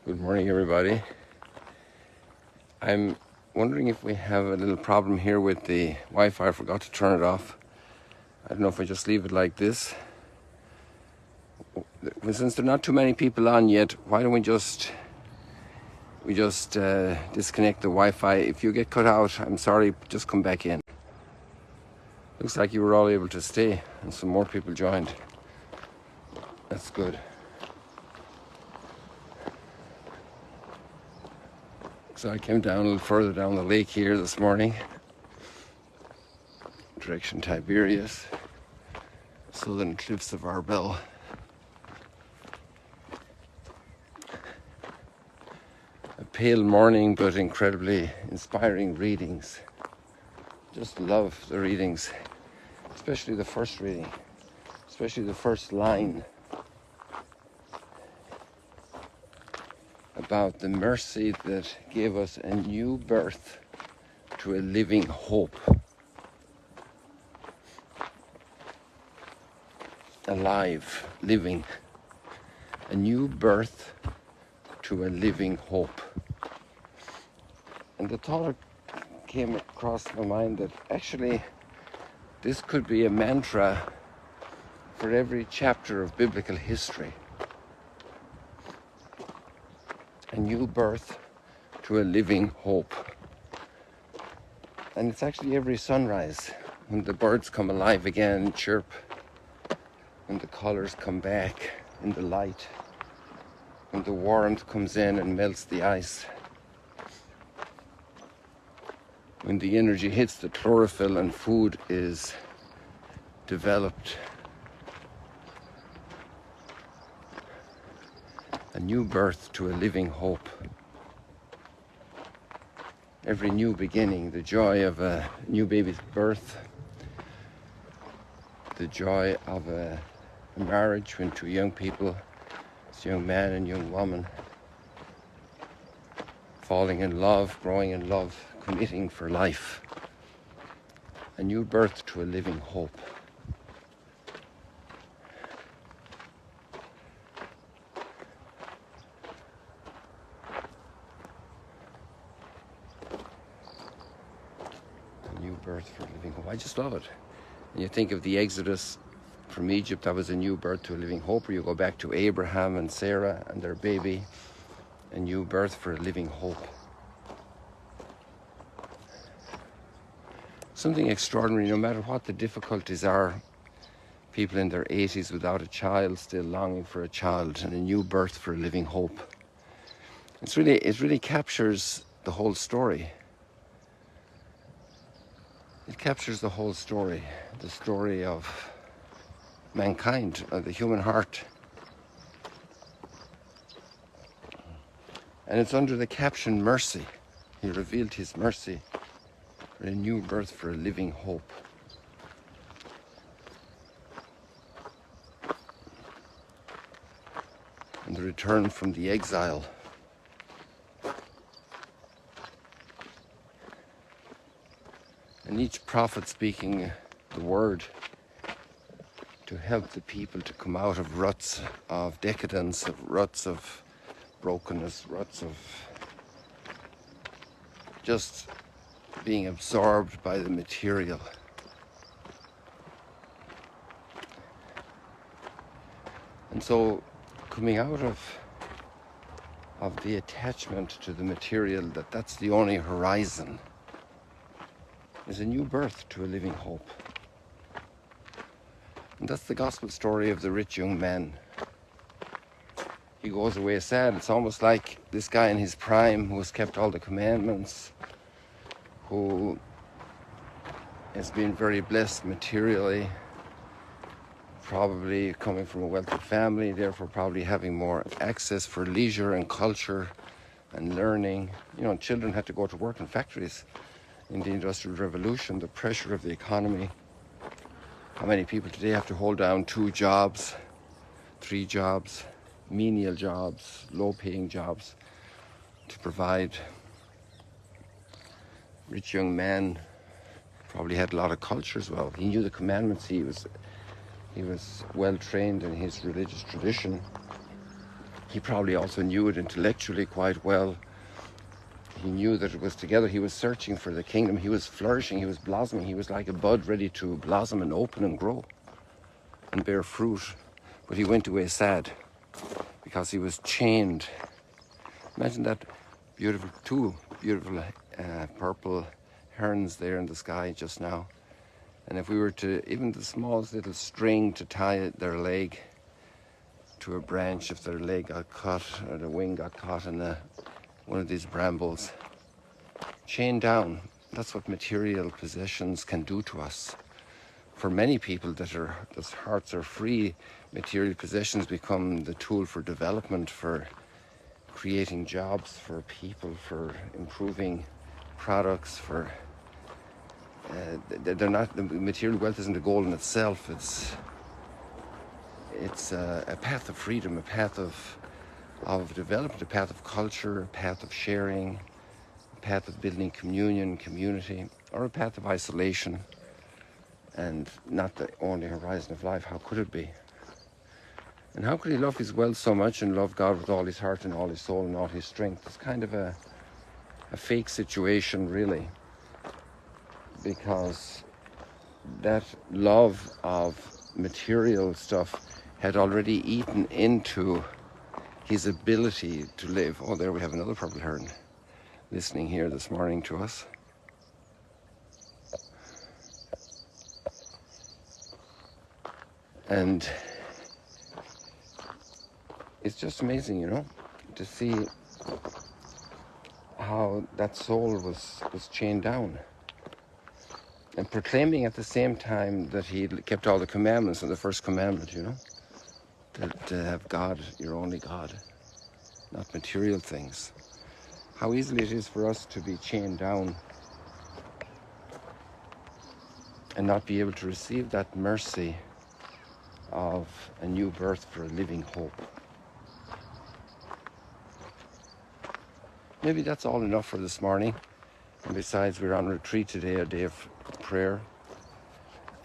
Good morning, everybody. I'm wondering if we have a little problem here with the Wi-Fi. I forgot to turn it off. I don't know if I just leave it like this. Since there are not too many people on yet, why don't we just disconnect the Wi-Fi? If you get cut out, I'm sorry, just come back in. Looks like you were all able to stay and some more people joined. That's good. So I came down a little further down the lake here this morning, direction Tiberias, southern cliffs of Arbel. A pale morning, but incredibly inspiring readings. Just love the readings, especially the first reading, especially the first line about the mercy that gave us a new birth to a living hope. Alive, living, a new birth to a living hope. And the thought came across my mind that actually this could be a mantra for every chapter of biblical history. A new birth to a living hope. And it's actually every sunrise when the birds come alive again and chirp, when the colors come back in the light, when the warmth comes in and melts the ice, when the energy hits the chlorophyll and food is developed. A new birth to a living hope. Every new beginning, the joy of a new baby's birth, the joy of a marriage when two young people, this young man and young woman, falling in love, growing in love, committing for life. A new birth to a living hope. New birth for a living hope. I just love it. And you think of the Exodus from Egypt, that was a new birth to a living hope. Or you go back to Abraham and Sarah and their baby, a new birth for a living hope. Something extraordinary, no matter what the difficulties are. People in their 80s without a child, still longing for a child, and a new birth for a living hope. It really captures the whole story. It captures the whole story, the story of mankind, of the human heart. And it's under the caption mercy. He revealed his mercy for a new birth for a living hope. And the return from the exile. And each prophet speaking the word to help the people to come out of ruts of decadence, of ruts of brokenness, ruts of just being absorbed by the material. And so coming out of the attachment to the material, that's the only horizon, is a new birth to a living hope. And that's the gospel story of the rich young man. He goes away sad. It's almost like this guy in his prime who has kept all the commandments, who has been very blessed materially, probably coming from a wealthy family, therefore probably having more access for leisure and culture and learning. You know, children had to go to work in factories in the Industrial Revolution, the pressure of the economy. How many people today have to hold down 2 jobs, 3 jobs, menial jobs, low-paying jobs to provide? Rich young man probably had a lot of culture as well. He knew the commandments. He was well trained in his religious tradition. He probably also knew it intellectually quite well. He knew that it was together. He was searching for the kingdom. He was flourishing. He was blossoming. He was like a bud ready to blossom and open and grow and bear fruit. But he went away sad because he was chained. Imagine that beautiful, two beautiful purple herons there in the sky just now. And if we were to, even the smallest little string to tie their leg to a branch, if their leg got caught or the wing got caught in one of these brambles, chained down. That's what material possessions can do to us. For many people whose hearts are free, material possessions become the tool for development, for creating jobs for people, for improving products, for they're not, the material wealth isn't a goal in itself. It's a path of freedom, a path of development, a path of culture, a path of sharing, a path of building communion, community, or a path of isolation, and not the only horizon of life. How could it be? And how could he love his wealth so much and love God with all his heart and all his soul and all his strength? It's kind of a fake situation, really, because that love of material stuff had already eaten into his ability to live. Oh, there we have another purple heron listening here this morning to us. And it's just amazing, you know, to see how that soul was chained down, and proclaiming at the same time that he kept all the commandments, and the first commandment, you know, to have God, your only God, not material things. How easily it is for us to be chained down and not be able to receive that mercy of a new birth for a living hope. Maybe that's all enough for this morning. And besides, we're on retreat today, a day of prayer.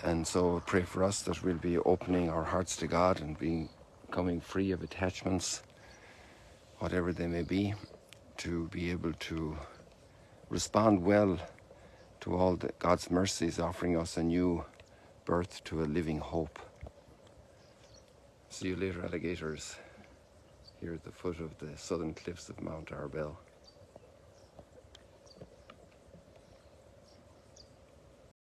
And so pray for us that we'll be opening our hearts to God and becoming free of attachments, whatever they may be, to be able to respond well to all that God's mercies, offering us a new birth to a living hope. See you later, alligators, here at the foot of the southern cliffs of Mount Arbel.